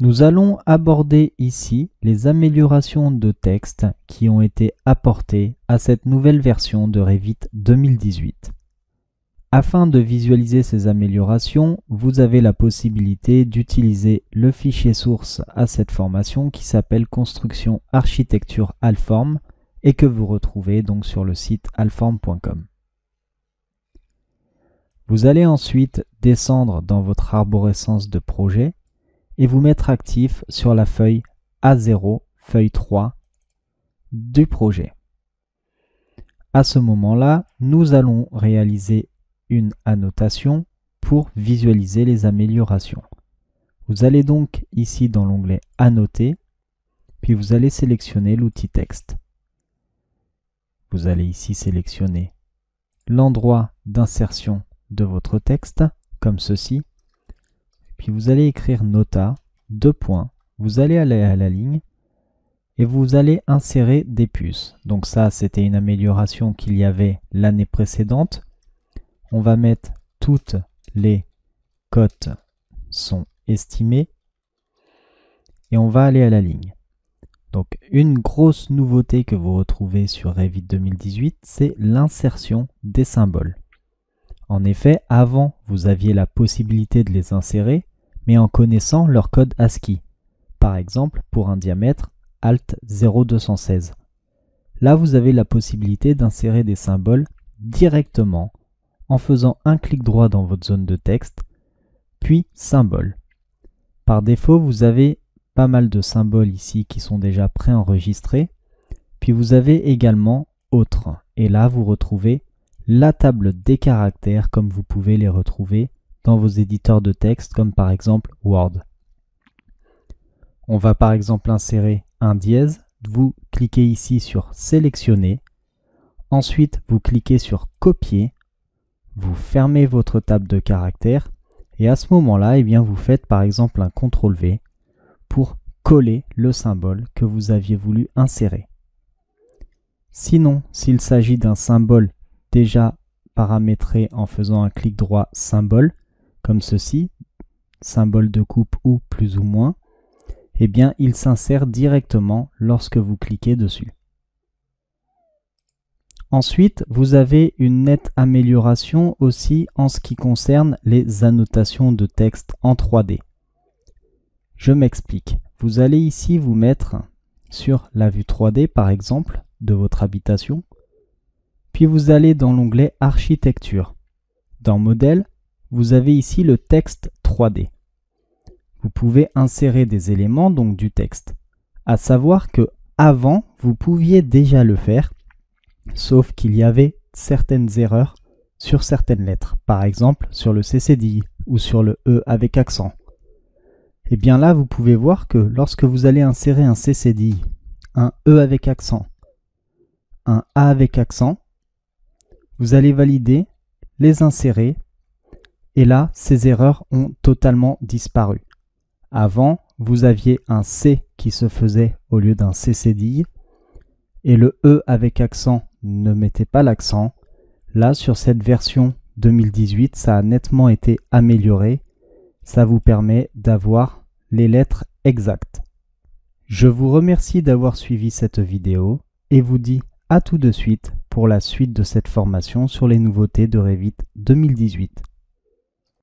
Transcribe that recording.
Nous allons aborder ici les améliorations de texte qui ont été apportées à cette nouvelle version de Revit 2018. Afin de visualiser ces améliorations, vous avez la possibilité d'utiliser le fichier source à cette formation qui s'appelle Construction Architecture Alform et que vous retrouvez donc sur le site alform.com. Vous allez ensuite descendre dans votre arborescence de projet et vous mettre actif sur la feuille A0, feuille 3 du projet. À ce moment-là, nous allons réaliser une annotation pour visualiser les améliorations. Vous allez donc ici dans l'onglet Annoter, puis vous allez sélectionner l'outil texte. Vous allez ici sélectionner l'endroit d'insertion de votre texte, comme ceci. Puis vous allez écrire Nota, vous allez aller à la ligne et vous allez insérer des puces. Donc ça, c'était une amélioration qu'il y avait l'année précédente. On va mettre toutes les cotes sont estimées et on va aller à la ligne. Donc une grosse nouveauté que vous retrouvez sur Revit 2018, c'est l'insertion des symboles. En effet, avant, vous aviez la possibilité de les insérer, mais en connaissant leur code ASCII. Par exemple, pour un diamètre, Alt 0216. Là, vous avez la possibilité d'insérer des symboles directement en faisant un clic droit dans votre zone de texte, puis Symbole. Par défaut, vous avez pas mal de symboles ici qui sont déjà préenregistrés, puis vous avez également Autres. Et là, vous retrouvez la table des caractères comme vous pouvez les retrouver dans vos éditeurs de texte comme par exemple Word. On va par exemple insérer un dièse, vous cliquez ici sur Sélectionner, ensuite vous cliquez sur Copier, vous fermez votre table de caractères et à ce moment-là, eh bien, vous faites par exemple un CTRL-V pour coller le symbole que vous aviez voulu insérer. Sinon, s'il s'agit d'un symbole déjà paramétré en faisant un clic droit Symbole, comme ceci, symbole de coupe ou plus ou moins, eh bien il s'insère directement lorsque vous cliquez dessus. Ensuite, vous avez une nette amélioration aussi en ce qui concerne les annotations de texte en 3D. Je m'explique. Vous allez ici vous mettre sur la vue 3D par exemple de votre habitation, puis vous allez dans l'onglet Architecture. Dans Modèle, vous avez ici le texte 3D. Vous pouvez insérer des éléments, donc du texte. À savoir que avant, vous pouviez déjà le faire, sauf qu'il y avait certaines erreurs sur certaines lettres. Par exemple, sur le CCDI ou sur le E avec accent. Et bien là, vous pouvez voir que lorsque vous allez insérer un CCDI, un E avec accent, un A avec accent, vous allez valider, les insérer, et là, ces erreurs ont totalement disparu. Avant, vous aviez un C qui se faisait au lieu d'un CCDI, et le E avec accent ne mettait pas l'accent. Là, sur cette version 2018, ça a nettement été amélioré. Ça vous permet d'avoir les lettres exactes. Je vous remercie d'avoir suivi cette vidéo et vous dis à tout de suite pour la suite de cette formation sur les nouveautés de Revit 2018.